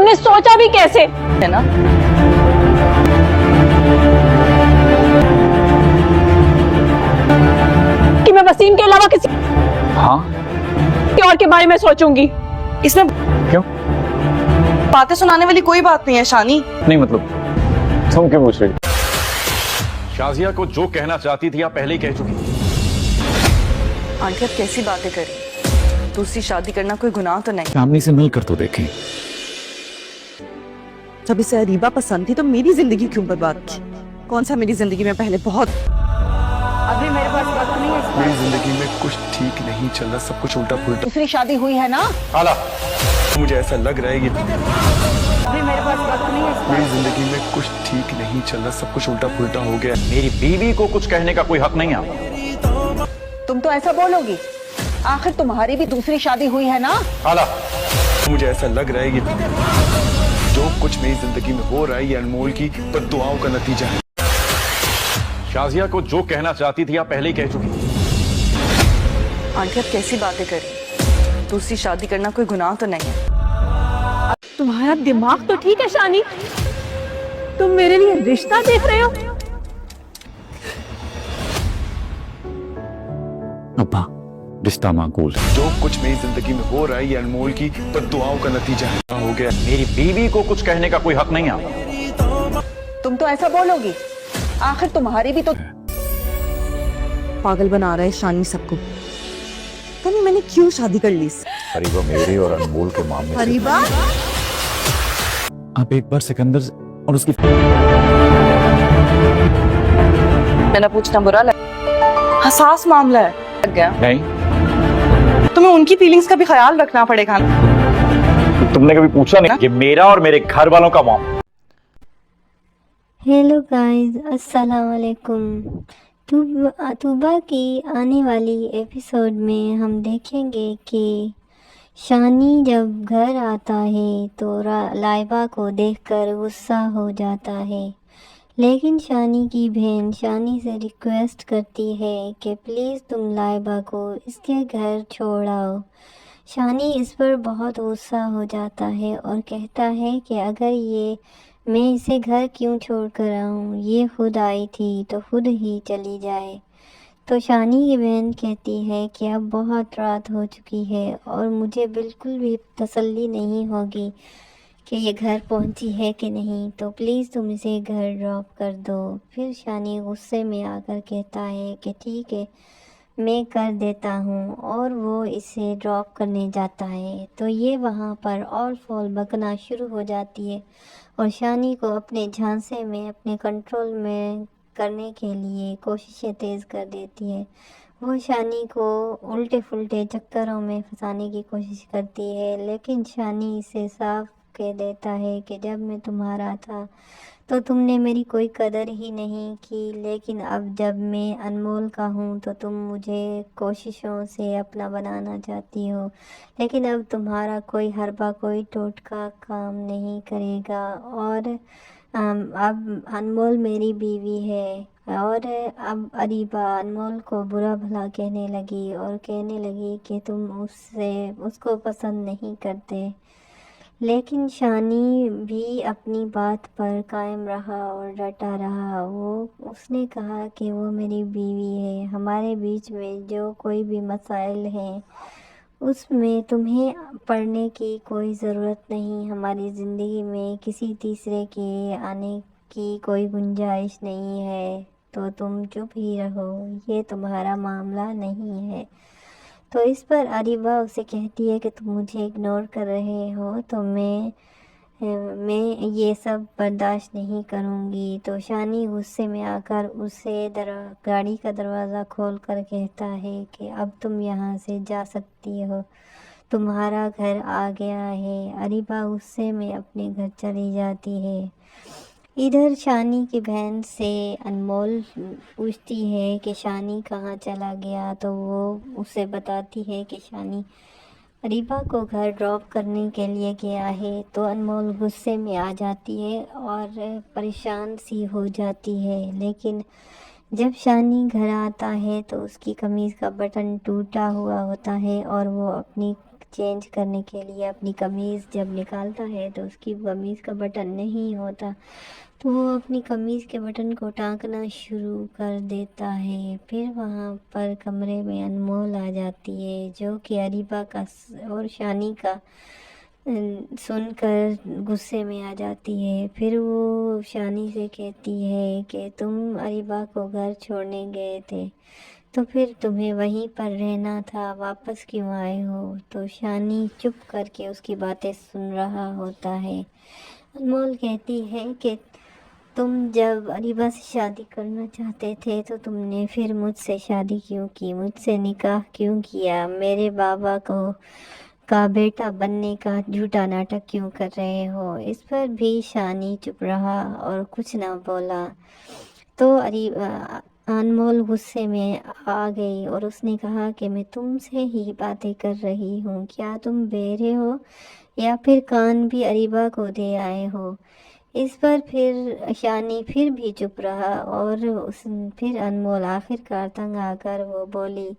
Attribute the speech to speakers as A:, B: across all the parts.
A: तुमने सोचा भी कैसे
B: है ना?
A: कि मैं वसीम के अलावा किसी
C: हाँ
A: और के बारे में सोचूंगी?
B: इसमें
C: क्यों?
B: बातें सुनाने वाली कोई बात नहीं है शानी।
C: नहीं मतलब तुम क्यों पूछ रही?
D: शाजिया को जो कहना चाहती थी आप पहले ही कह चुकी।
B: आंटी अब कैसी बातें करें? दूसरी शादी करना कोई गुनाह तो नहीं।
C: फैमिली से मिलकर तो देखें।
B: जब इसे अरीबा पसंद थी तो मेरी जिंदगी क्यों बर्बाद की? कौन सा मेरी जिंदगी में पहले बहुत। अभी मेरे पास वक्त नहीं है।
E: मेरी जिंदगी में कुछ ठीक नहीं चल रहा, सब कुछ उल्टा पुल्टा।
A: दूसरी शादी हुई है ना?
D: खाला
E: मुझे ऐसा लग रहा है कि
A: अभी मेरे पास वक्त नहीं है।
E: मेरी जिंदगी में कुछ ठीक नहीं चल रहा, सब कुछ उल्टा पुल्टा हो गया।
D: मेरी बीवी को कुछ कहने का कोई हक नहीं है।
A: तुम तो ऐसा बोलोगी, आखिर तुम्हारी भी दूसरी शादी हुई है ना?
D: खाला
E: मुझे ऐसा लग रहा है कि जो कुछ मेरी जिंदगी में हो रहा है ये अनमोल की बद्दुआओं का नतीजा है।
D: शाजिया को जो कहना चाहती थी आप पहले ही कह चुकी।
B: आंटी अब कैसी बातें करें? दूसरी शादी करना कोई गुनाह तो नहीं है।
A: तुम्हारा दिमाग तो ठीक है शानी, तुम मेरे लिए रिश्ता देख रहे हो?
C: अब्बा रिश्ता माकूल है।
E: जो कुछ मेरी जिंदगी में हो रहा है ये अनमोल की बद्दुआओं का नतीजा है। हो गया।
D: मेरी बीवी को कुछ कहने का कोई हक नहीं है।
A: तुम तो ऐसा बोलोगी, आखिर तुम्हारी भी तो।
B: पागल बना रहा है शानी सबको। पता नहीं मैंने क्यों शादी कर ली।
C: अरीबा मेरे और अनमोल के मामले से
B: अरीबा
C: आप एक बार सिकंदर और उसकी
B: मेरा पूछना बुरा लगा। हसास मामला है। लग गया।
C: नहीं
B: तुम्हें उनकी फीलिंग्स का भी ख्याल रखना पड़ेगा।
D: तुमने कभी पूछा नहीं? ये मेरा और मेरे घर वालों का मामला।
F: हेलो गाइस, अस्सलाम वालेकुम। तूबा की आने वाली एपिसोड में हम देखेंगे कि शानी जब घर आता है तो लाइबा को देखकर गुस्सा हो जाता है, लेकिन शानी की बहन शानी से रिक्वेस्ट करती है कि प्लीज़ तुम लाइबा को इसके घर छोड़ आओ। शानी इस पर बहुत गुस्सा हो जाता है और कहता है कि अगर ये मैं इसे घर क्यों छोड़ कर आऊँ, ये खुद आई थी तो खुद ही चली जाए। तो शानी की बहन कहती है कि अब बहुत रात हो चुकी है और मुझे बिल्कुल भी तसल्ली नहीं होगी कि ये घर पहुंची है कि नहीं, तो प्लीज़ तुम इसे घर ड्रॉप कर दो। फिर शानी गुस्से में आकर कहता है कि ठीक है मैं कर देता हूँ, और वो इसे ड्रॉप करने जाता है। तो ये वहाँ पर और फॉल बकना शुरू हो जाती है और शानी को अपने झांसे में अपने कंट्रोल में करने के लिए कोशिशें तेज़ कर देती है। वो शानी को उल्टे फुल्टे चक्करों में फंसाने की कोशिश करती है, लेकिन शानी इसे साफ कह देता है कि जब मैं तुम्हारा था तो तुमने मेरी कोई कदर ही नहीं की, लेकिन अब जब मैं अनमोल का हूँ तो तुम मुझे कोशिशों से अपना बनाना चाहती हो, लेकिन अब तुम्हारा कोई हरबा कोई टोटका काम नहीं करेगा। और अब अनमोल मेरी बीवी है। और अब अरीबा अनमोल को बुरा भला कहने लगी और कहने लगी कि तुम उसको पसंद नहीं करते, लेकिन शानी भी अपनी बात पर कायम रहा और डटा रहा। उसने कहा कि वो मेरी बीवी है, हमारे बीच में जो कोई भी मसाइल हैं उसमें तुम्हें पढ़ने की कोई ज़रूरत नहीं, हमारी ज़िंदगी में किसी तीसरे के आने की कोई गुंजाइश नहीं है, तो तुम चुप ही रहो, ये तुम्हारा मामला नहीं है। तो इस पर अरीबा उसे कहती है कि तुम मुझे इग्नोर कर रहे हो तो मैं ये सब बर्दाश्त नहीं करूँगी। तो शानी गुस्से में आकर उसे गाड़ी का दरवाज़ा खोल कर कहता है कि अब तुम यहाँ से जा सकती हो, तुम्हारा घर आ गया है। अरीबा गुस्से में अपने घर चली जाती है। इधर शानी की बहन से अनमोल पूछती है कि शानी कहाँ चला गया, तो वो उसे बताती है कि शानी अरीबा को घर ड्रॉप करने के लिए गया है। तो अनमोल गुस्से में आ जाती है और परेशान सी हो जाती है, लेकिन जब शानी घर आता है तो उसकी कमीज़ का बटन टूटा हुआ होता है और वो अपनी چینج کرنے کے لیے اپنی قمیض جب نکالتا ہے تو اس کی قمیض کا بٹن نہیں ہوتا، تو وہ اپنی قمیض کے بٹن کو ٹانکنا شروع کر دیتا ہے۔ پھر وہاں پر کمرے میں انمول آ جاتی ہے جو کہ اریبہ کا اور شانی کا سن کر غصے میں آ جاتی ہے۔ پھر وہ شانی سے کہتی ہے کہ تم اریبہ کو گھر چھوڑنے گئے تھے تو پھر تمہیں وہیں پر رہنا تھا، واپس کیوں آئے ہو؟ تو شانی چپ کر کے اس کی باتیں سن رہا ہوتا ہے۔ انمول کہتی ہے کہ تم جب اریبہ سے شادی کرنا چاہتے تھے تو تم نے پھر مجھ سے شادی کیوں کی، مجھ سے نکاح کیوں کیا، میرے بابا کا بیٹا بننے کا جھوٹا ناٹک کیوں کر رہے ہو؟ اس پر بھی شانی چپ رہا اور کچھ نہ بولا۔ تو انمول غصے میں آ گئی اور اس نے کہا کہ میں تم سے ہی باتیں کر رہی ہوں، کیا تم بہرے ہو یا پھر کان بھی اریبہ کو دے آئے ہو؟ اس پر پھر شانی پھر بھی چپ رہا اور پھر انمول آخر کار تنگ آ کر وہ بولی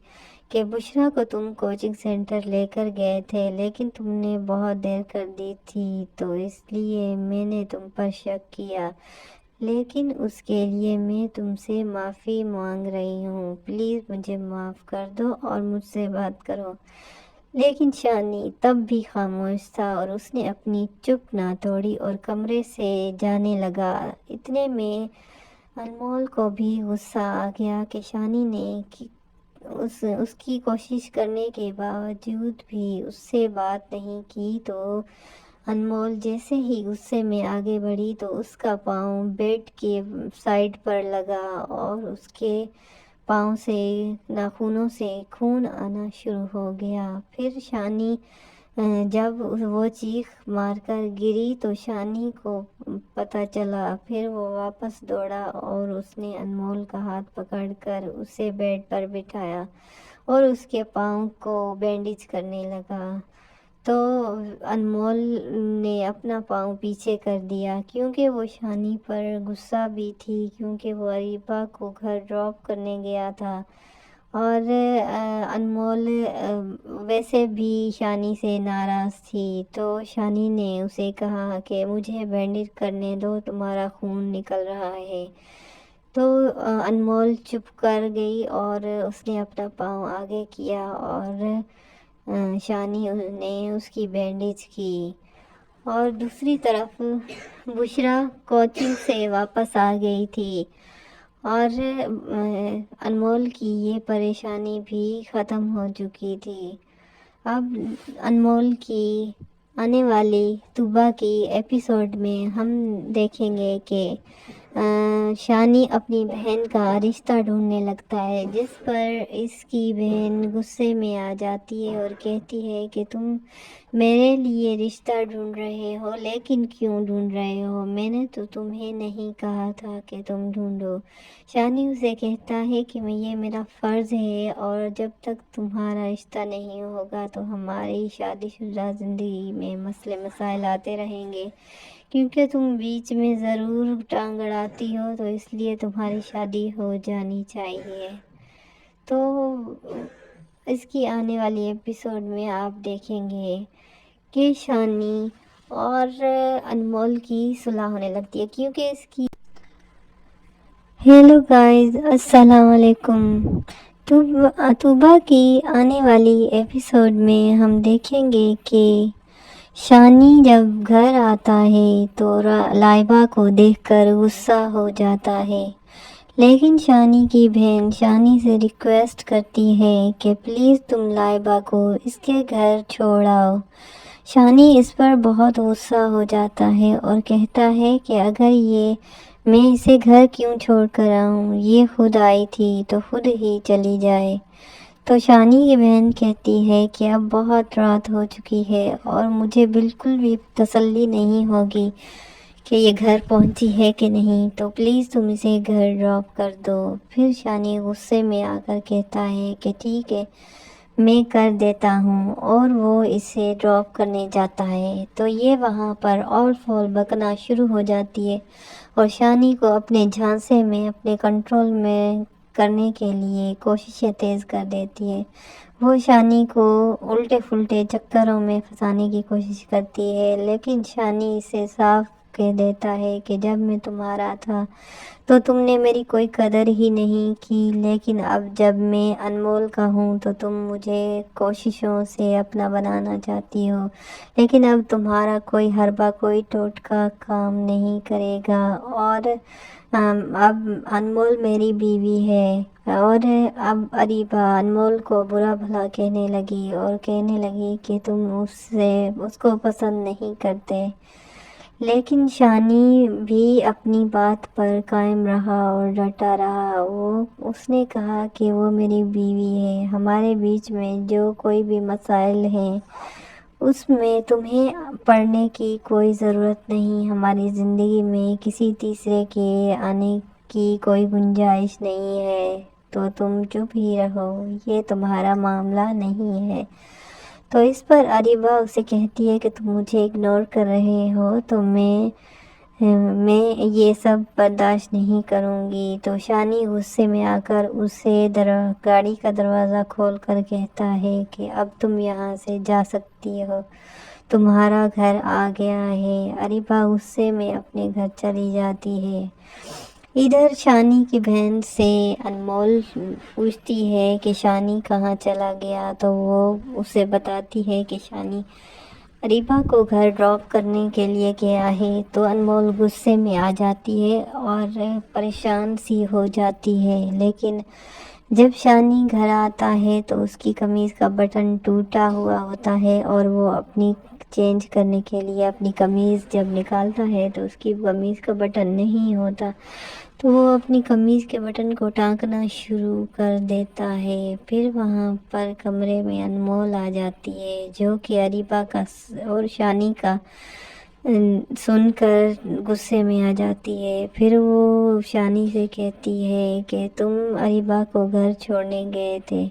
F: کہ بشریٰ کو تم کوچنگ سینٹر لے کر گئے تھے لیکن تم نے بہت دیر کر دی تھی تو اس لیے میں نے تم پر شک کیا، لیکن اس کے لیے میں تم سے معافی مانگ رہی ہوں، پلیز مجھے معاف کر دو اور مجھ سے بات کرو۔ لیکن شانی تب بھی خاموش تھا اور اس نے اپنی چپ نہ توڑی اور کمرے سے جانے لگا۔ اتنے میں انمول کو بھی غصہ آ گیا کہ شانی نے اس کی کوشش کرنے کے باوجود بھی اس سے بات نہیں کی، تو انمول جیسے ہی غصے میں آگے بڑھی تو اس کا پاؤں بیڈ کے سائڈ پر لگا اور اس کے پاؤں سے ناخنوں سے خون آنا شروع ہو گیا۔ پھر شانی جب وہ چیخ مار کر گری تو شانی کو پتہ چلا، پھر وہ واپس دوڑا اور اس نے انمول کا ہاتھ پکڑ کر اسے بیڈ پر بٹھایا اور اس کے پاؤں کو بینڈیج کرنے لگا۔ تو انمول نے اپنا پاؤں پیچھے کر دیا کیونکہ وہ شانی پر غصہ بھی تھی، کیونکہ وہ اریبہ کو گھر ڈراپ کرنے گیا تھا اور انمول ویسے بھی شانی سے ناراض تھی۔ تو شانی نے اسے کہا کہ مجھے بینڈیج کرنے دو، تمہارا خون نکل رہا ہے۔ تو انمول چپ کر گئی اور اس نے اپنا پاؤں آگے کیا اور شانی نے اس کی بینڈیج کی۔ اور دوسری طرف بشریٰ کوچنگ سے واپس آ گئی تھی اور انمول کی یہ پریشانی بھی ختم ہو چکی تھی۔ اب انمول کی آنے والی طوبیٰ کی ایپیسوڈ میں ہم دیکھیں گے کہ شانی اپنی بہن کا رشتہ ڈھونڈنے لگتا ہے، جس پر اس کی بہن غصے میں آ جاتی ہے اور کہتی ہے کہ تم میرے لیے رشتہ ڈھونڈ رہے ہو، لیکن کیوں ڈھونڈ رہے ہو؟ میں نے تو تمہیں نہیں کہا تھا کہ تم ڈھونڈو۔ شانی اسے کہتا ہے کہ یہ میرا فرض ہے اور جب تک تمہارا رشتہ نہیں ہوگا تو ہماری شادی شدہ زندگی میں مسئلے مسائل آتے رہیں گے، کیونکہ تم بیچ میں ضرور ٹانگ اڑاتی ہو، تو اس لیے تمہاری شادی ہو جانی چاہیے۔ تو اس کی آنے والی ایپیسوڈ میں آپ دیکھیں گے کہ شانی اور انمول کی صلح ہونے لگتی ہے کیونکہ اس کی ہیلو گائز، السلام علیکم۔ طوبیٰ کی آنے والی ایپیسوڈ میں ہم دیکھیں گے کہ شانی جب گھر آتا ہے تو لائبہ کو دیکھ کر غصہ ہو جاتا ہے، لیکن شانی کی بہن شانی سے ریکویسٹ کرتی ہے کہ پلیز تم لائبہ کو اس کے گھر چھوڑ آؤ۔ شانی اس پر بہت غصہ ہو جاتا ہے اور کہتا ہے کہ اگر میں اسے گھر کیوں چھوڑ کر آؤں، یہ خود آئی تھی تو خود ہی چلی جائے۔ تو شانی کی بہن کہتی ہے کہ اب بہت رات ہو چکی ہے اور مجھے بالکل بھی تسلی نہیں ہوگی کہ یہ گھر پہنچی ہے کہ نہیں، تو پلیز تم اسے گھر ڈراپ کر دو۔ پھر شانی غصے میں آ کر کہتا ہے کہ ٹھیک ہے، میں کر دیتا ہوں، اور وہ اسے ڈراپ کرنے جاتا ہے۔ تو یہ وہاں پر اور فول بکنا شروع ہو جاتی ہے اور شانی کو اپنے جھانسے میں اپنے کنٹرول میں کرنے کے لیے کوششیں تیز کر دیتی ہے वो शानी को उल्टे फुल्टे चक्करों में फंसाने की कोशिश करती है, लेकिन शानी इसे साफ कह देता है कि जब मैं तुम्हारा था तो तुमने मेरी कोई कदर ही नहीं की, लेकिन अब जब मैं अनमोल का हूँ तो तुम मुझे कोशिशों से अपना बनाना चाहती हो, लेकिन अब तुम्हारा कोई हरबा कोई टोटका काम नहीं करेगा। और अब अनमोल मेरी बीवी है। और अब अरीबा अनमोल को बुरा भला कहने लगी और कहने लगी कि तुम उसको पसंद नहीं करते, लेकिन शानी भी अपनी बात पर कायम रहा और डटा रहा। उसने कहा कि वो मेरी बीवी है, हमारे बीच में जो कोई भी मसाइल हैं उसमें तुम्हें पढ़ने की कोई ज़रूरत नहीं, हमारी ज़िंदगी में किसी तीसरे के आने की कोई गुंजाइश नहीं है, तो तुम चुप ही रहो, ये तुम्हारा मामला नहीं है। तो इस पर अरीबा उसे कहती है कि तुम मुझे इग्नोर कर रहे हो तो मैं ये सब बर्दाश्त नहीं करूँगी। तो शानी गुस्से में आकर उसे गाड़ी का दरवाज़ा खोल कर कहता है कि अब तुम यहाँ से जा सकती हो, तुम्हारा घर आ गया है। अरीबा गुस्से में अपने घर चली जाती है। इधर शानी की बहन से अनमोल पूछती है कि शानी कहाँ चला गया, तो वो उसे बताती है कि शानी अरीबा को घर ड्रॉप करने के लिए गया है। तो अनमोल गुस्से में आ जाती है और परेशान सी हो जाती है, लेकिन जब शानी घर आता है तो उसकी कमीज़ का बटन टूटा हुआ होता है और वो अपनी चेंज करने के लिए अपनी कमीज़ जब निकालता है तो उसकी कमीज़ का बटन नहीं होता, तो वो अपनी कमीज़ के बटन को टाँकना शुरू कर देता है। फिर वहाँ पर कमरे में अनमोल आ जाती है, जो कि अरीबा का और शानी का सुनकर गुस्से में आ जाती है। फिर वो शानी से कहती है कि तुम अरीबा को घर छोड़ने गए थे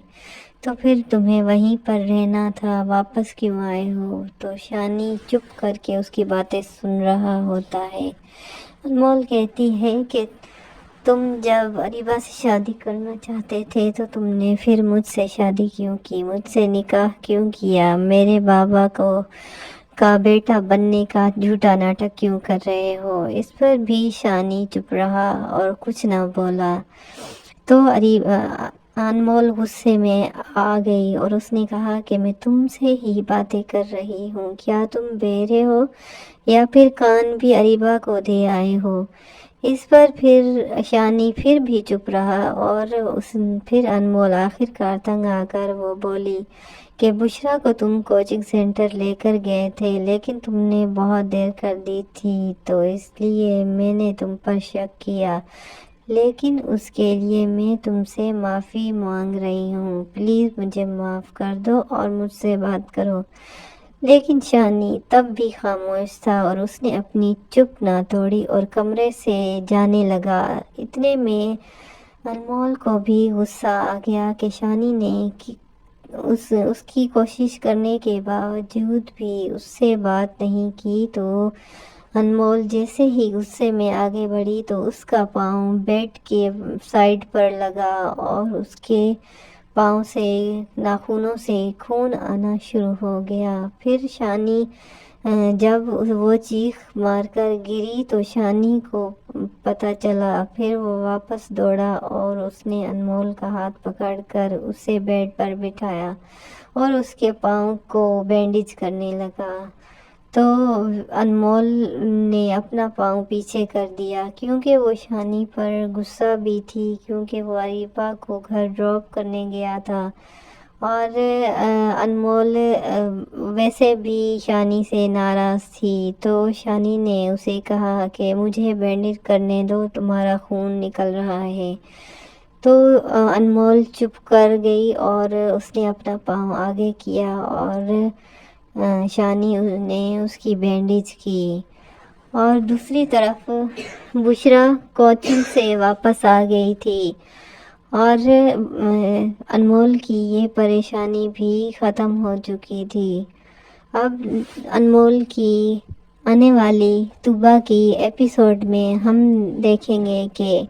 F: तो फिर तुम्हें वहीं पर रहना था, वापस क्यों आए हो? तो शानी चुप करके उसकी बातें सुन रहा होता है। अनमोल कहती है कि तुम जब अरीबा से शादी करना चाहते थे तो तुमने फिर मुझसे शादी क्यों की, मुझसे निकाह क्यों किया, मेरे बाबा का बेटा बनने का झूठा नाटक क्यों कर रहे हो? इस पर भी शानी चुप रहा और कुछ ना बोला। तो अनमोल गुस्से में आ गई और उसने कहा कि मैं तुमसे ही बातें कर रही हूँ, क्या तुम बहरे हो या फिर कान भी अरीबा को दे आए हो? इस पर फिर शानी फिर भी चुप रहा और फिर अनमोल आखिरकार तंग आकर वो बोली कि बुशरा को तुम कोचिंग सेंटर लेकर गए थे, लेकिन तुमने बहुत देर कर दी थी, तो इसलिए मैंने तुम पर शक किया, लेकिन उसके लिए मैं तुमसे माफ़ी मांग रही हूँ, प्लीज़ मुझे माफ़ कर दो और मुझसे बात करो। लेकिन शानी तब भी खामोश था और उसने अपनी चुप ना तोड़ी और कमरे से जाने लगा। इतने में अनमोल को भी गुस्सा आ गया कि शानी ने उसकी कोशिश करने के बावजूद भी उससे बात नहीं की। तो अनमोल जैसे ही गुस्से में आगे बढ़ी तो उसका पाँव बेड के साइड पर लगा और उसके पाँव से नाखूनों से खून आना शुरू हो गया। फिर शानी जब वो चीख मारकर गिरी तो शानी को पता चला। फिर वो वापस दौड़ा और उसने अनमोल का हाथ पकड़कर उसे बेड पर बिठाया और उसके पाँव को बैंडेज करने लगा। तो अनमोल ने अपना पाँव पीछे कर दिया क्योंकि वो शानी पर गुस्सा भी थी, क्योंकि वो अरीबा को घर ड्रॉप करने गया था और अनमोल वैसे भी शानी से नाराज़ थी। तो शानी ने उसे कहा कि मुझे बैंडेज करने दो, तुम्हारा खून निकल रहा है। तो अनमोल चुप कर गई और उसने अपना पाँव आगे किया और शानी ने उसकी बैंडेज की। और दूसरी तरफ बुशरा कोचिंग से वापस आ गई थी और अनमोल की ये परेशानी भी ख़त्म हो चुकी थी। अब अनमोल की आने वाली तूबा की एपिसोड में हम देखेंगे कि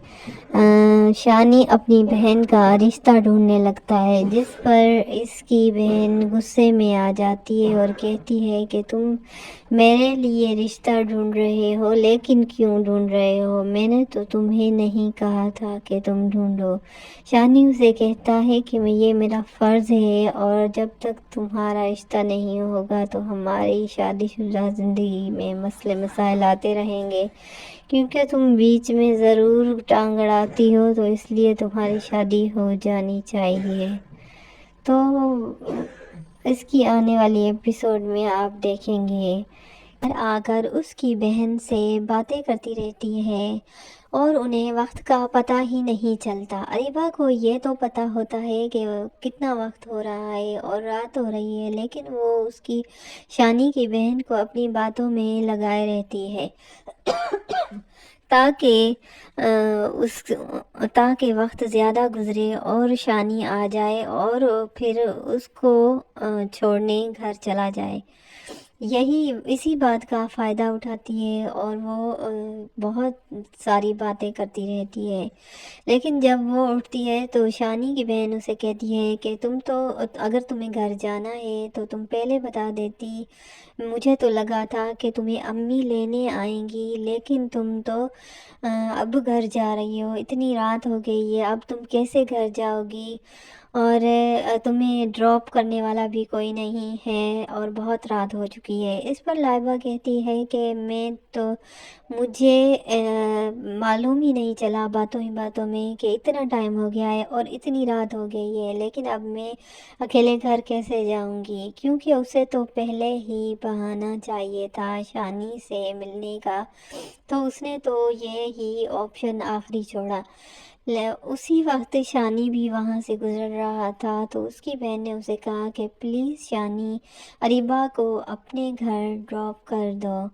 F: शानी अपनी बहन का रिश्ता ढूंढने लगता है, जिस पर इसकी बहन गुस्से में आ जाती है और कहती है कि तुम मेरे लिए रिश्ता ढूंढ रहे हो, लेकिन क्यों ढूंढ रहे हो? मैंने तो तुम्हें नहीं कहा था कि तुम ढूंढो। शानी उसे कहता है कि ये मेरा फ़र्ज़ है और जब तक तुम्हारा रिश्ता नहीं होगा तो हमारी शादीशुदा ज़िंदगी में मसले मसाइल आते रहेंगे, क्योंकि तुम बीच में ज़रूर टांग अड़ाती हो, तो इसलिए तुम्हारी शादी हो जानी चाहिए। तो इसकी आने वाली एपिसोड में आप देखेंगे घर आकर उसकी बहन से बातें करती रहती है और उन्हें वक्त का पता ही नहीं चलता। अरीबा को ये तो पता होता है कि कितना वक्त हो रहा है और रात हो रही है, लेकिन वो उसकी शानी की बहन को अपनी बातों में लगाए रहती है ताकि ताकि वक्त ज़्यादा गुजरे और शानी आ जाए और फिर उसको छोड़ने घर चला जाए। इसी बात का फ़ायदा उठाती है और वो बहुत सारी बातें करती रहती है। लेकिन जब वो उठती है तो शानी की बहन उसे कहती है कि तुम तो अगर तुम्हें घर जाना है तो तुम पहले बता देती, मुझे तो लगा था कि तुम्हें अम्मी लेने आएंगी, लेकिन तुम तो अब घर जा रही हो, इतनी रात हो गई है, अब तुम कैसे घर जाओगी? और तुम्हें ड्रॉप करने वाला भी कोई नहीं है और बहुत रात हो चुकी है। इस पर लाइबा कहती है कि मुझे मालूम ही नहीं चला बातों ही बातों में कि इतना टाइम हो गया है और इतनी रात हो गई है, लेकिन अब मैं अकेले घर कैसे जाऊंगी? क्योंकि उसे तो पहले ही बहाना चाहिए था शानी से मिलने का, तो उसने तो ये ही ऑप्शन आखिरी छोड़ा। उसी वक्त शानी भी वहाँ से गुजर रहा था, तो उसकी बहन ने उसे कहा कि प्लीज़ शानी, अरीबा को अपने घर ड्रॉप कर दो।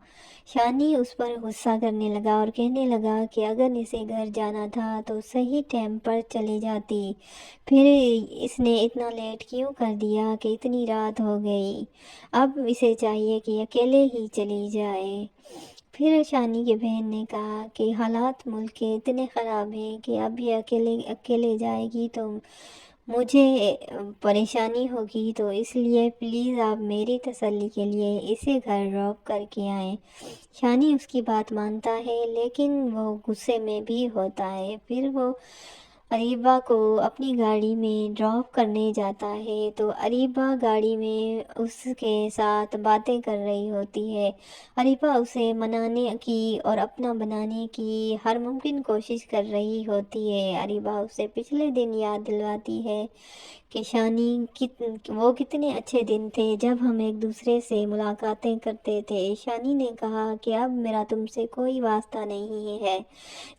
F: शानी उस पर गुस्सा करने लगा और कहने लगा कि अगर इसे घर जाना था तो सही टाइम पर चली जाती, फिर इसने इतना लेट क्यों कर दिया कि इतनी रात हो गई? अब इसे चाहिए कि अकेले ही चली जाए। फिर शानी की बहन ने कहा कि हालात मुल्क के इतने ख़राब हैं कि अब ये अकेले अकेले जाएगी तो मुझे परेशानी होगी, तो इसलिए प्लीज़ आप मेरी तसल्ली के लिए इसे घर ड्रॉप करके आएँ। शानी उसकी बात मानता है, लेकिन वो गुस्से में भी होता है। फिर वो अरीबा को अपनी गाड़ी में ड्रॉप करने जाता है, तो अरीबा गाड़ी में उसके साथ बातें कर रही होती है। अरीबा उसे मनाने की और अपना बनाने की हर मुमकिन कोशिश कर रही होती है। अरीबा उसे पिछले दिन याद दिलवाती है कि वो कितने अच्छे दिन थे जब हम एक दूसरे से मुलाकातें करते थे। शानी ने कहा कि अब मेरा तुमसे कोई वास्ता नहीं है,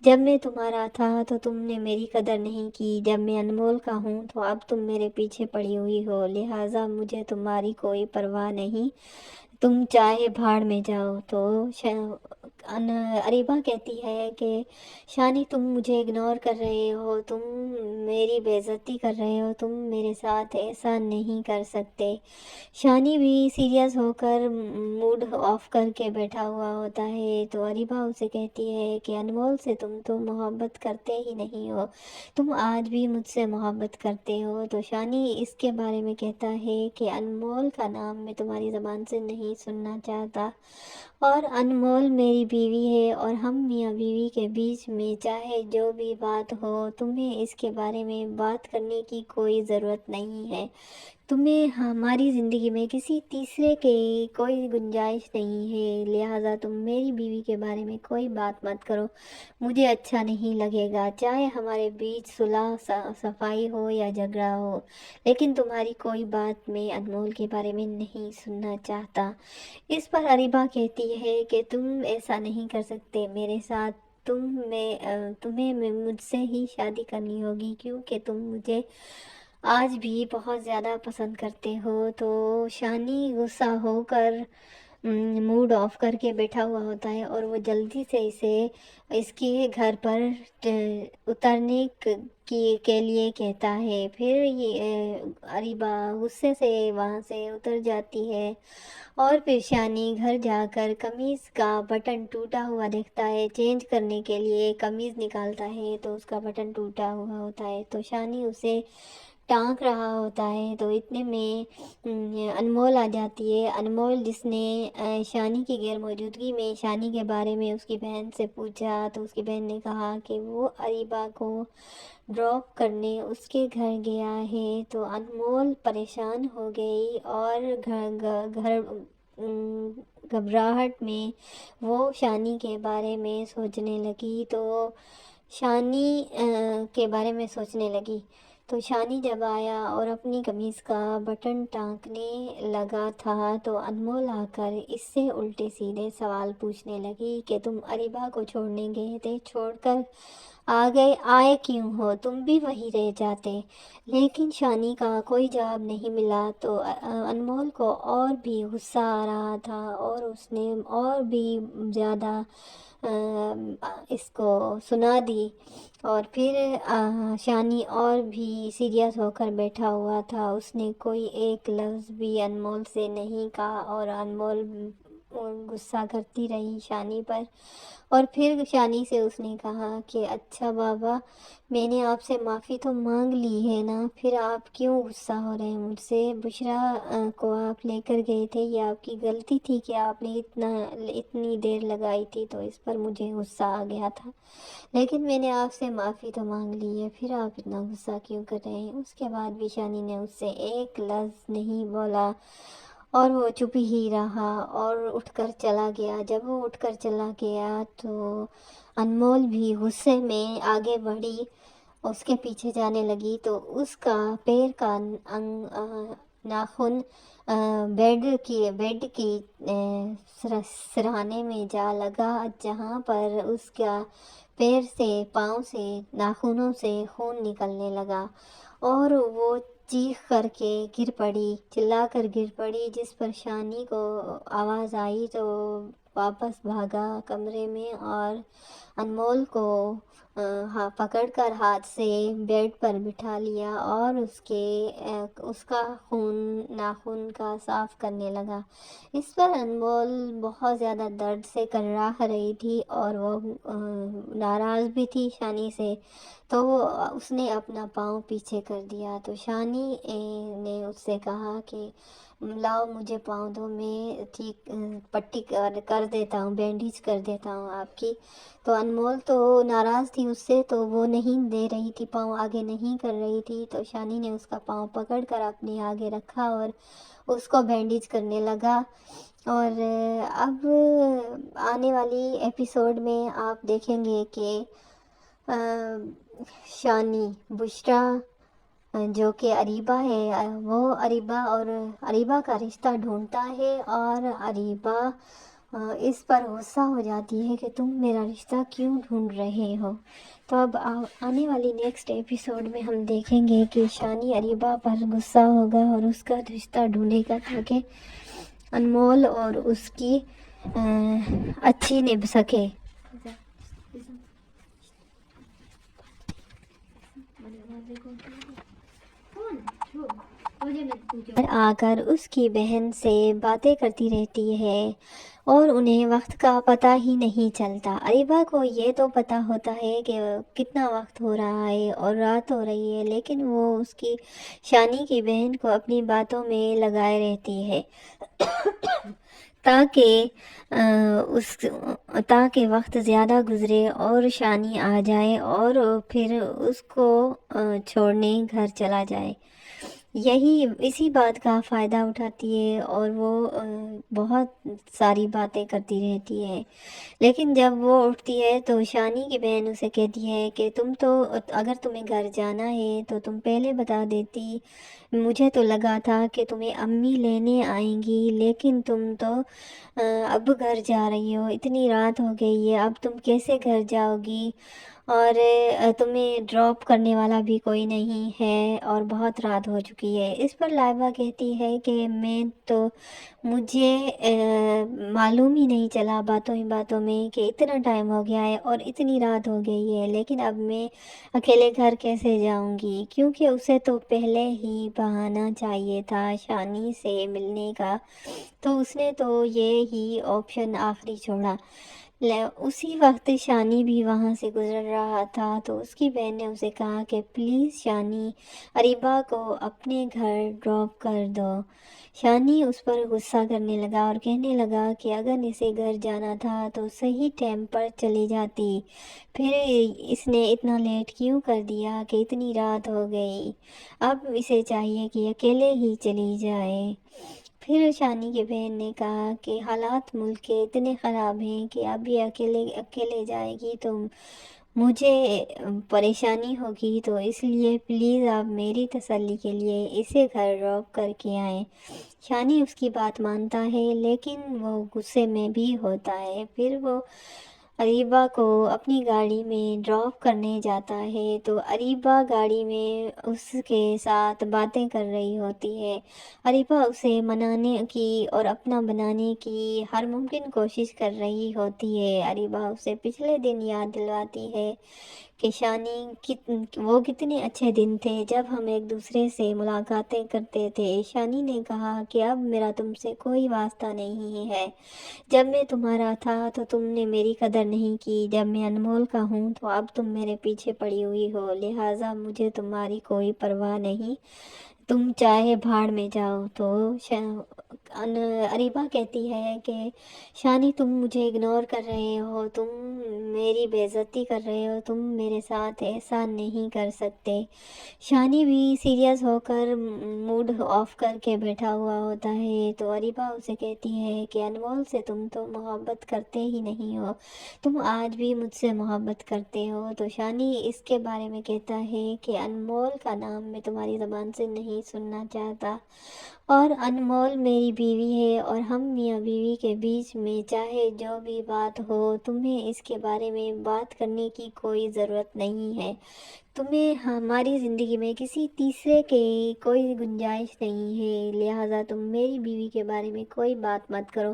F: जब मैं तुम्हारा था तो तुमने मेरी कदर नहीं की, जब मैं अनमोल का हूँ तो अब तुम मेरे पीछे पड़ी हुई हो, लिहाजा मुझे तुम्हारी कोई परवाह नहीं, तुम चाहे भाड़ में जाओ। तो अरीबा कहती है कि शानी, तुम मुझे इग्नोर कर रहे हो, तुम मेरी बेइज्जती कर रहे हो, तुम मेरे साथ ऐसा नहीं कर सकते। शानी भी सीरियस होकर मूड ऑफ करके बैठा हुआ होता है, तो अरीबा उसे कहती है कि अनमोल से तुम तो मोहब्बत करते ही नहीं हो, तुम आज भी मुझसे मोहब्बत करते हो। तो शानी इसके बारे में कहता है कि अनमोल का नाम मैं तुम्हारी ज़बान से नहीं सुनना चाहता, और अनमोल मेरी बीवी है और हम मियाँ बीवी के बीच में चाहे जो भी बात हो, तुम्हें इसके बारे में बात करने की कोई ज़रूरत नहीं है। तुम्हें हमारी ज़िंदगी में किसी तीसरे की कोई गुंजाइश नहीं है, लिहाजा तुम मेरी बीवी के बारे में कोई बात मत करो, मुझे अच्छा नहीं लगेगा, चाहे हमारे बीच सुलह सफाई हो या झगड़ा हो, लेकिन तुम्हारी कोई बात मैं अनमोल के बारे में नहीं सुनना चाहता। इस पर अरीबा कहती है कि तुम ऐसा नहीं कर सकते मेरे साथ, तुम्हें मुझसे ही शादी करनी होगी, क्योंकि तुम मुझे आज भी बहुत ज़्यादा पसंद करते हो। तो शानी गुस्सा होकर मूड ऑफ करके बैठा हुआ होता है और वो जल्दी से इसे इसके घर पर उतरने के लिए कहता है। फिर ये अरीबा गुस्से से वहाँ से उतर जाती है और फिर शानी घर जाकर कमीज़ का बटन टूटा हुआ देखता है। चेंज करने के लिए कमीज़ निकालता है तो उसका बटन टूटा हुआ होता है, तो शानी उसे टाँक रहा होता है। तो इतने में अनमोल आ जाती है। अनमोल जिसने शानी की गैर मौजूदगी में शानी के बारे में उसकी बहन से पूछा, तो उसकी बहन ने कहा कि वो अरीबा को ड्रॉप करने उसके घर गया है। तो अनमोल परेशान हो गई और घबराहट में वो शानी के बारे में सोचने लगी। तो शानी के बारे में सोचने लगी तो शानी जब आया और अपनी कमीज़ का बटन टाँकने लगा था तो अनमोल आकर इससे उल्टे सीधे सवाल पूछने लगी कि तुम अरीबा को छोड़ने गए थे, छोड़कर आए क्यों हो, तुम भी वहीं रह जाते। लेकिन शानी का कोई जवाब नहीं मिला। तो अनमोल को और भी गुस्सा आ रहा था और उसने और भी ज़्यादा इसको सुना दी और फिर शानी और भी सीरियस होकर बैठा हुआ था। उसने कोई एक लफ्ज़ भी अनमोल से नहीं कहा और अनमोल गुस्सा करती रही शानी पर। और फिर शानी से उसने कहा कि अच्छा बाबा, मैंने आपसे माफ़ी तो मांग ली है ना, फिर आप क्यों गुस्सा हो रहे हैं मुझसे? बुशरा को आप लेकर गए थे, ये आपकी गलती थी कि आपने इतनी देर लगाई थी, तो इस पर मुझे गुस्सा आ गया था। लेकिन मैंने आपसे माफ़ी तो मांग ली है, फिर आप इतना गुस्सा क्यों कर रहे हैं? उसके बाद भी शानी ने उससे एक लफ्ज़ नहीं बोला और वो चुप ही रहा और उठकर चला गया। जब वो उठकर चला गया तो अनमोल भी गुस्से में आगे बढ़ी, उसके पीछे जाने लगी। तो उसका पैर का नाखून बेड की सिरहाने में जा लगा, जहाँ पर उसका पैर से पाँव से नाखूनों से खून निकलने लगा और वो चीख करके गिर पड़ी, चिल्लाकर गिर पड़ी, जिस पर शानी को आवाज़ आई तो वापस भागा कमरे में और अनमोल को पकड़कर हाथ से बेड पर बिठा लिया और उसका नाखून का साफ़ करने लगा। इस पर अनमोल बहुत ज़्यादा दर्द से कर्राह रही थी और वो नाराज़ भी थी शानी से, तो उसने अपना पाँव पीछे कर दिया। तो शानी ने उससे कहा कि लाओ मुझे पाँव दो, मैं ठीक पट्टी कर देता हूँ, बैंडेज कर देता हूँ आपकी। तो अनमोल तो नाराज़ थी उससे, तो वो नहीं दे रही थी, पाँव आगे नहीं कर रही थी। तो शानी ने उसका पाँव पकड़कर अपने आगे रखा और उसको बैंडेज करने लगा। और अब आने वाली एपिसोड में आप देखेंगे कि शानी बुशरा जो कि अरीबा है, वो अरीबा का रिश्ता ढूंढता है और अरीबा इस पर गुस्सा हो जाती है कि तुम मेरा रिश्ता क्यों ढूंढ रहे हो। तो अब आने वाली नेक्स्ट एपिसोड में हम देखेंगे कि शानी अरीबा पर गुस्सा होगा और उसका रिश्ता ढूंढेगा ताकि अनमोल और उसकी अच्छी निभ सके। आकर उसकी बहन से बातें करती रहती है और उन्हें वक्त का पता ही नहीं चलता। अरीबा को ये तो पता होता है कि कितना वक्त हो रहा है और रात हो रही है, लेकिन वो उसकी शानी की बहन को अपनी बातों में लगाए रहती है ताकि वक्त ज़्यादा गुजरे और शानी आ जाए और फिर उसको छोड़ने घर चला जाए। इसी बात का फ़ायदा उठाती है और वो बहुत सारी बातें करती रहती है। लेकिन जब वो उठती है तो शानी की बहन उसे कहती है कि अगर तुम्हें घर जाना है तो तुम पहले बता देती, मुझे तो लगा था कि तुम्हें अम्मी लेने आएंगी, लेकिन तुम तो अब घर जा रही हो, इतनी रात हो गई है, अब तुम कैसे घर जाओगी? اور تمہیں ڈراپ کرنے والا بھی کوئی نہیں ہے اور بہت رات ہو چکی ہے۔ اس پر لائبہ کہتی ہے کہ میں تو مجھے معلوم ہی نہیں چلا باتوں ہی باتوں میں کہ اتنا ٹائم ہو گیا ہے اور اتنی رات ہو گئی ہے، لیکن اب میں اکیلے گھر کیسے جاؤں گی؟ کیونکہ اسے تو پہلے ہی بہانا چاہیے تھا شانی سے ملنے کا، تو اس نے تو یہ ہی آپشن آخری چھوڑا۔ اسی وقت شانی بھی وہاں سے گزر رہا تھا تو اس کی بہن نے اسے کہا کہ پلیز شانی، اریبہ کو اپنے گھر ڈراپ کر دو۔ شانی اس پر غصہ کرنے لگا اور کہنے لگا کہ اگر اسے گھر جانا تھا تو صحیح ٹائم پر چلی جاتی، پھر اس نے اتنا لیٹ کیوں کر دیا کہ اتنی رات ہو گئی؟ اب اسے چاہیے کہ اکیلے ہی چلی جائے۔ پھر شانی کی بہن نے کہا کہ حالات ملک کے اتنے خراب ہیں کہ اب یہ اکیلے جائے گی تو مجھے پریشانی ہوگی، تو اس لیے پلیز آپ میری تسلی کے لیے اسے گھر ڈراپ کر کے آئیں۔ شانی اس کی بات مانتا ہے لیکن وہ غصے میں بھی ہوتا ہے۔ پھر وہ اریبہ کو اپنی گاڑی میں ڈراپ کرنے جاتا ہے تو اریبہ گاڑی میں اس کے ساتھ باتیں کر رہی ہوتی ہے۔ اریبہ اسے منانے کی اور اپنا بنانے کی ہر ممکن کوشش کر رہی ہوتی ہے۔ اریبہ اسے پچھلے دن یاد دلواتی ہے کہ شانی وہ کتنے اچھے دن تھے جب ہم ایک دوسرے سے ملاقاتیں کرتے تھے۔ شانی نے کہا کہ اب میرا تم سے کوئی واسطہ نہیں ہے، جب میں تمہارا تھا تو تم نے میری قدر نہیں کی، جب میں انمول کا ہوں تو اب تم میرے پیچھے پڑی ہوئی ہو، لہٰذا مجھے تمہاری کوئی پرواہ نہیں، تم چاہے بھاڑ میں جاؤ۔ تو اریبہ کہتی ہے کہ شانی تم مجھے اگنور کر رہے ہو، تم میری بے عزتی کر رہے ہو، تم میرے ساتھ ایسا نہیں کر سکتے۔ شانی بھی سیریس ہو کر موڈ آف کر کے بیٹھا ہوا ہوتا ہے تو اریبہ اسے کہتی ہے کہ انمول سے تم تو محبت کرتے ہی نہیں ہو، تم آج بھی مجھ سے محبت کرتے ہو۔ تو شانی اس کے بارے میں کہتا ہے کہ انمول کا نام میں تمہاری زبان سے نہیں سننا چاہتا، اور انمول میری بیوی ہے اور ہم میاں بیوی کے بیچ میں چاہے جو بھی بات ہو تمہیں اس کے بارے میں بات کرنے کی کوئی ضرورت نہیں ہے، تمہیں ہماری زندگی میں کسی تیسرے کی کوئی گنجائش نہیں ہے، لہٰذا تم میری بیوی کے بارے میں کوئی بات مت کرو،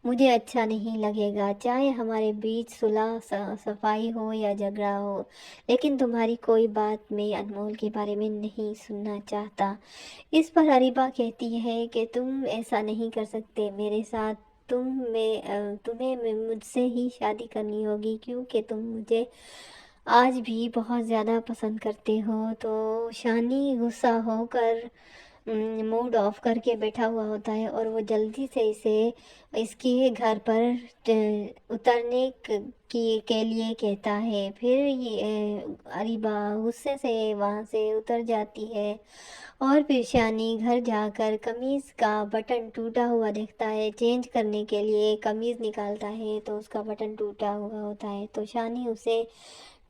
F: مجھے اچھا نہیں لگے گا، چاہے ہمارے بیچ صلح صفائی ہو یا جھگڑا ہو، لیکن تمہاری کوئی بات میں انمول کے بارے میں نہیں سننا چاہتا۔ اس پر اریبہ کہتی ہے کہ تم ایسا نہیں کر سکتے میرے ساتھ، تمہیں مجھ سے ہی شادی کرنی ہوگی کیونکہ تم مجھے آج بھی بہت زیادہ پسند کرتے ہو۔ تو شانی غصہ ہو کر موڈ آف کر کے بیٹھا ہوا ہوتا ہے اور وہ جلدی سے اس کے گھر پر اترنے کے لیے کہتا ہے۔ پھر اریبہ غصے سے وہاں سے اتر جاتی ہے اور پھر شانی گھر جا کر قمیض کا بٹن ٹوٹا ہوا دیکھتا ہے، چینج کرنے کے لیے قمیض نکالتا ہے تو اس کا بٹن ٹوٹا ہوا ہوتا ہے تو شانی اسے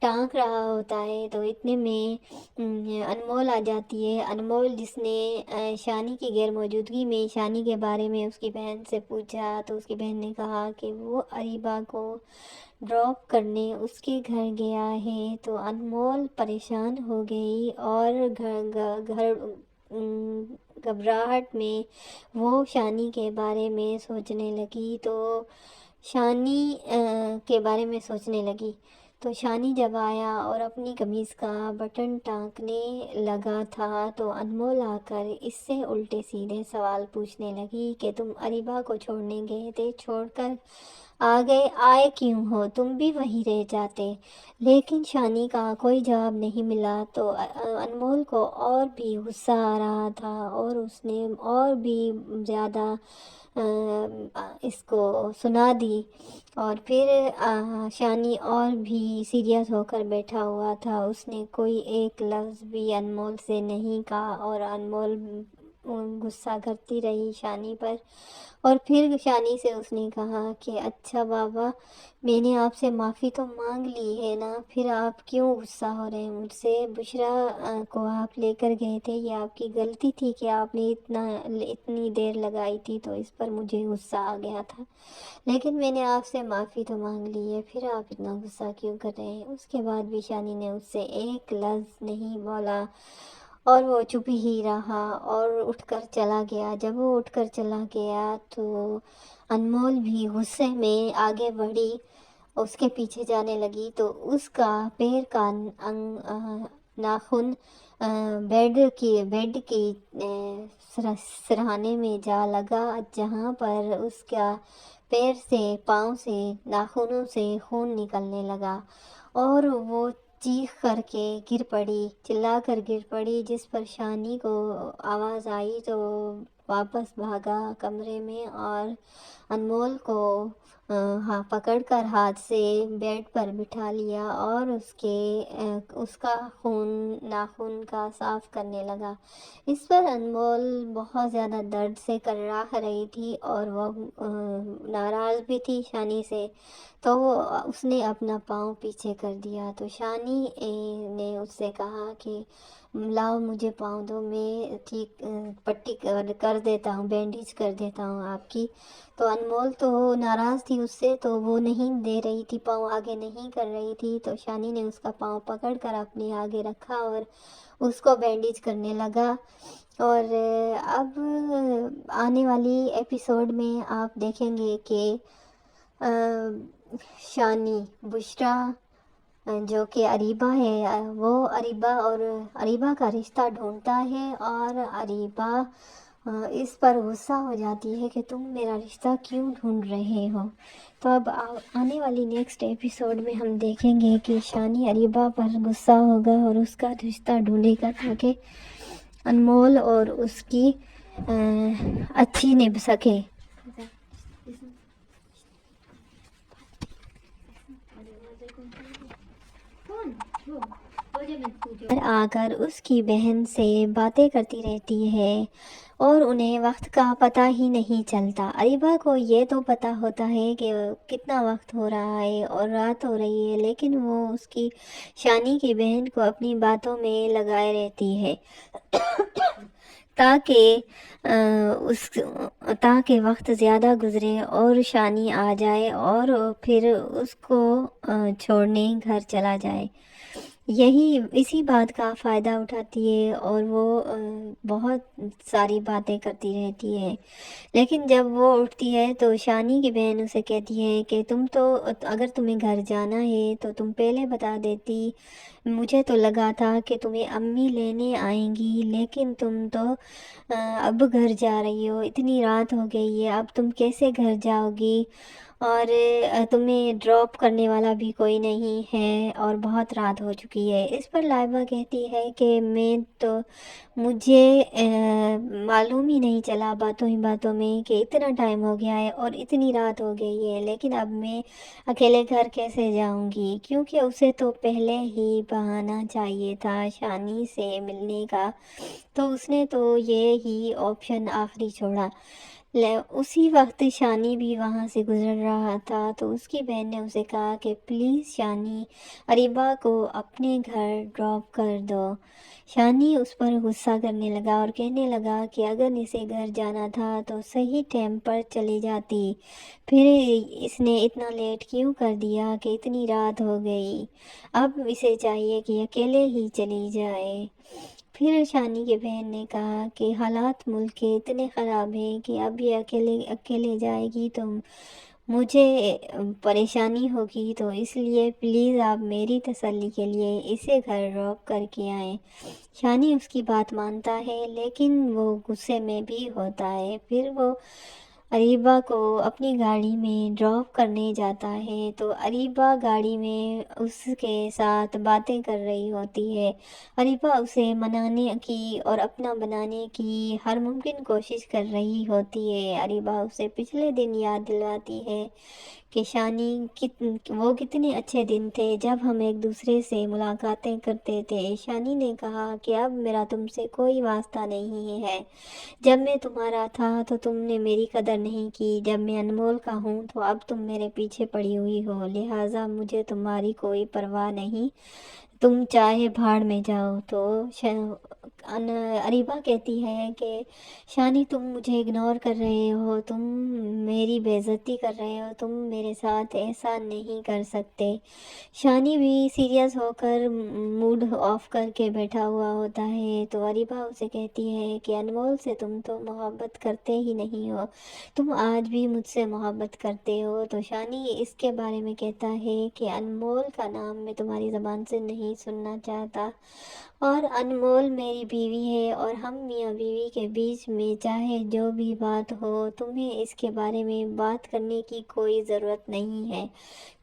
F: ٹانک رہا ہوتا ہے تو اتنے میں انمول آ جاتی ہے۔ انمول جس نے شانی کی غیر موجودگی میں شانی کے بارے میں اس کی بہن سے پوچھا تو اس کی بہن نے کہا کہ وہ اریبہ کو ڈراپ کرنے اس کے گھر گیا ہے تو انمول پریشان ہو گئی اور گھبراہٹ میں وہ شانی کے بارے میں سوچنے لگی تو شانی جب آیا اور اپنی قمیض کا بٹن ٹانکنے لگا تھا تو انمول آ کر اس سے الٹے سیدھے سوال پوچھنے لگی کہ تم اریبہ کو چھوڑنے گئے تھے، چھوڑ کر آئے کیوں ہو، تم بھی وہیں رہ جاتے۔ لیکن شانی کا کوئی جواب نہیں ملا تو انمول کو اور بھی غصہ آ رہا تھا اور اس نے اور بھی زیادہ اس کو سنا دی اور پھر شانی اور بھی سیریس ہو کر بیٹھا ہوا تھا، اس نے کوئی ایک لفظ بھی انمول سے نہیں کہا اور انمول غصہ کرتی رہی شانی پر، اور پھر شانی سے اس نے کہا کہ اچھا بابا، میں نے آپ سے معافی تو مانگ لی ہے نا، پھر آپ کیوں غصہ ہو رہے ہیں مجھ سے؟ بشرا کو آپ لے کر گئے تھے، یہ آپ کی غلطی تھی کہ آپ نے اتنی دیر لگائی تھی، تو اس پر مجھے غصہ آ گیا تھا، لیکن میں نے آپ سے معافی تو مانگ لی ہے، پھر آپ اتنا غصہ کیوں کر رہے ہیں؟ اس کے بعد بھی شانی نے اس سے ایک لفظ نہیں بولا، اور وہ چپ ہی رہا اور اٹھ کر چلا گیا۔ جب وہ اٹھ کر چلا گیا تو انمول بھی غصے میں آگے بڑھی، اس کے پیچھے جانے لگی تو اس کا پیر کا ناخن بیڈ کی سرہانے میں جا لگا، جہاں پر اس کا پیر سے، پاؤں سے، ناخنوں سے خون نکلنے لگا، اور وہ چیخ کر کے گر پڑی، چلا کر گر پڑی، جس پر شانی کو آواز آئی تو واپس بھاگا کمرے میں، اور انمول کو پکڑ کر ہاتھ سے بیڈ پر بٹھا لیا اور اس کا ناخن کا صاف کرنے لگا۔ اس پر انمول بہت زیادہ درد سے کراہ رہی تھی اور وہ ناراض بھی تھی شانی سے، تو اس نے اپنا پاؤں پیچھے کر دیا، تو شانی نے اس سے کہا کہ لاؤ مجھے پاؤں دو، میں ٹھیک پٹی کر دیتا ہوں، بینڈیج کر دیتا ہوں آپ کی۔ تو انمول تو ناراض تھی اس سے، تو وہ نہیں دے رہی تھی، پاؤں آگے نہیں کر رہی تھی، تو شانی نے اس کا پاؤں پکڑ کر اپنے آگے رکھا اور اس کو بینڈیج کرنے لگا۔ اور اب آنے والی ایپیسوڈ میں آپ دیکھیں گے کہ شانی بشرا جو کہ اریبہ ہے، وہ اریبہ کا رشتہ ڈھونڈتا ہے، اور اریبہ اس پر غصہ ہو جاتی ہے کہ تم میرا رشتہ کیوں ڈھونڈ رہے ہو۔ تو اب آنے والی نیکسٹ ایپیسوڈ میں ہم دیکھیں گے کہ شانی اریبہ پر غصہ ہوگا اور اس کا رشتہ ڈھونڈے گا تاکہ انمول اور اس کی اچھی نبھ سکے۔ آ کر اس کی بہن سے باتیں کرتی رہتی ہے اور انہیں وقت کا پتہ ہی نہیں چلتا۔ اریبہ کو یہ تو پتہ ہوتا ہے کہ کتنا وقت ہو رہا ہے اور رات ہو رہی ہے، لیکن وہ اس کی شانی کی بہن کو اپنی باتوں میں لگائے رہتی ہے تاکہ وقت زیادہ گزرے اور شانی آ جائے اور پھر اس کو چھوڑنے گھر چلا جائے۔ اسی بات کا فائدہ اٹھاتی ہے اور وہ بہت ساری باتیں کرتی رہتی ہے، لیکن جب وہ اٹھتی ہے تو شانی کی بہن اسے کہتی ہے کہ اگر تمہیں گھر جانا ہے تو تم پہلے بتا دیتی، مجھے تو لگا تھا کہ تمہیں امی لینے آئیں گی، لیکن تم تو اب گھر جا رہی ہو، اتنی رات ہو گئی ہے، اب تم کیسے گھر جاؤ گی، اور تمہیں ڈراپ کرنے والا بھی کوئی نہیں ہے اور بہت رات ہو چکی ہے۔ اس پر لائبہ کہتی ہے کہ مجھے معلوم ہی نہیں چلا باتوں ہی باتوں میں کہ اتنا ٹائم ہو گیا ہے اور اتنی رات ہو گئی ہے، لیکن اب میں اکیلے گھر کیسے جاؤں گی، کیونکہ اسے تو پہلے ہی بہانا چاہیے تھا شانی سے ملنے کا، تو اس نے تو یہ ہی آپشن آخری چھوڑا۔ اسی وقت شانی بھی وہاں سے گزر رہا تھا تو اس کی بہن نے اسے کہا کہ پلیز شانی، اریبہ کو اپنے گھر ڈراپ کر دو۔ شانی اس پر غصہ کرنے لگا اور کہنے لگا کہ اگر اسے گھر جانا تھا تو صحیح ٹائم پر چلی جاتی، پھر اس نے اتنا لیٹ کیوں کر دیا کہ اتنی رات ہو گئی، اب اسے چاہیے کہ اکیلے ہی چلی جائے۔ پھر شانی کی بہن نے کہا کہ حالات ملک کے اتنے خراب ہیں کہ اب یہ اکیلے جائے گی تو مجھے پریشانی ہوگی، تو اس لیے پلیز آپ میری تسلی کے لیے اسے گھر ڈراپ کر کے آئیں۔ شانی اس کی بات مانتا ہے، لیکن وہ غصے میں بھی ہوتا ہے۔ پھر وہ اریبہ کو اپنی گاڑی میں ڈراپ کرنے جاتا ہے تو اریبہ گاڑی میں اس کے ساتھ باتیں کر رہی ہوتی ہے۔ اریبہ اسے منانے کی اور اپنا بنانے کی ہر ممکن کوشش کر رہی ہوتی ہے۔ اریبہ اسے پچھلے دن یاد دلواتی ہے कि वो कितने अच्छे दिन थे जब हम एक दूसरे से मुलाकातें करते थे। शानी ने कहा कि अब मेरा तुमसे कोई वास्ता नहीं है। जब मैं तुम्हारा था तो तुमने मेरी कदर नहीं की, जब मैं अनमोल का हूँ तो अब तुम मेरे पीछे पड़ी हुई हो, लिहाजा मुझे तुम्हारी कोई परवाह नहीं, तुम चाहे भाड़ में जाओ। तो अरीबा कहती है कि शानी तुम मुझे इग्नोर कर रहे हो, तुम मेरी बेइज्जती कर रहे हो, तुम मेरे साथ ऐसा नहीं कर सकते। शानी भी सीरियस होकर मूड ऑफ करके बैठा हुआ होता है तो अरीबा उसे कहती है कि अनमोल से तुम तो मोहब्बत करते ही नहीं हो, तुम आज भी मुझसे मोहब्बत करते हो। तो शानी इसके बारे में कहता है कि अनमोल का नाम मैं तुम्हारी ज़बान से नहीं सुनना चाहता, और अनमोल मेरी बीवी है और हम मियाँ बीवी के बीच में चाहे जो भी बात हो तुम्हें इसके बारे में बात करने की कोई ज़रूरत नहीं है।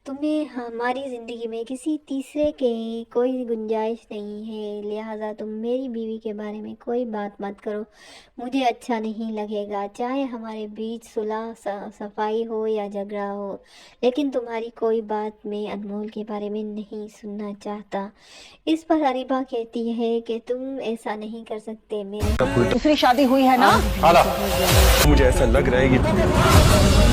F: तुम्हें हमारी ज़िंदगी में किसी तीसरे के कोई गुंजाइश नहीं है, लिहाजा तुम मेरी बीवी के बारे में कोई बात मत करो, मुझे अच्छा नहीं लगेगा। चाहे हमारे बीच सुलह सफाई हो या झगड़ा हो, लेकिन तुम्हारी कोई बात मैं अनमोल के बारे में नहीं सुनना चाहता। इस पर अरीबा कहती है कि तुम ऐसा नहीं कर सकते, मेरे
B: दूसरी शादी हुई है ना?
E: मुझे ऐसा लग रहा है कि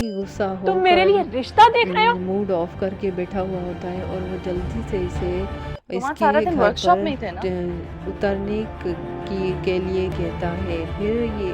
G: गुस्सा हो
A: तुम मेरे लिए रिश्ता देख रहे हो?
G: मूड ऑफ करके बैठा हुआ होता है और वो जल्दी से इसे इसके
B: सारा दिन
G: घर
B: वर्कशॉप
G: पर
B: में ही थे ना?
G: उतरने के लिए कहता है। फिर ये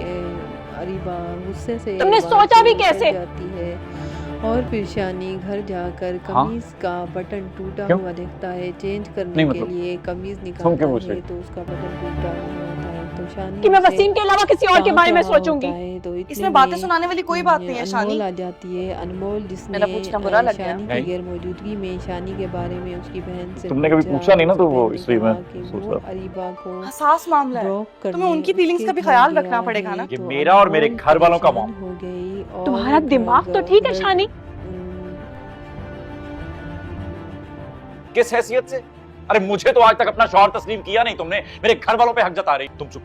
G: अरीबा गुस्से से
A: तुमने
G: वहाँ
A: सोचा
G: से
A: भी
G: उतर
A: कैसे?
G: जाती है और फिर शानी घर जाकर कमीज का बटन टूटा
D: क्यों?
G: हुआ देखता है। चेंज करने
D: नहीं
G: के
D: मतलब,
G: लिए कमीज
D: तुम
G: निकालता
D: क्यों पूछ रही?
G: है तो उसका बटन टूटा हुआ होता है। तो शानी
A: कि मैं
G: उसे
A: वसीम के अलावा किसी और के बारे में सोचूंगी।
G: तो
B: इसमें बातें सुनाने वाली कोई बात नहीं है शानी।
G: अनमोल आ जाती है। अनमोल जिसने
B: मेरा पूछना बुरा लग गया।
G: शानी की
D: नहीं।
G: गैर मौजूदगी में शानी के बारे में उसकी बहन से
D: तुमने कभी पूछा नहीं ना, तो वो इसलिए मैं सोच रहा था।
G: अरीबा को
B: हसास मामला है,
G: ब्लॉक करने
B: तुम्हें उनकी फीलिंग्स का भी
G: उसके
B: ख्याल
G: घर
B: रखना
G: गया
B: पड़ेगा
G: है
B: ना।
D: ये
G: तो
D: मेरा और मेरे
G: अनमोल
D: घर वालों का
G: परेशान
D: मामला।
G: हो गई और
A: तुम्हारा दिमाग तो ठीक है शानी।
D: किस हैसियत से? अरे मुझे तो आज तक अपना शौहर तस्लीम किया नहीं तुमने, मेरे घर वालों पे हक जता रही। तुम चुप।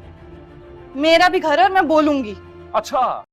B: मेरा भी घर है और मैं बोलूंगी।
D: अच्छा,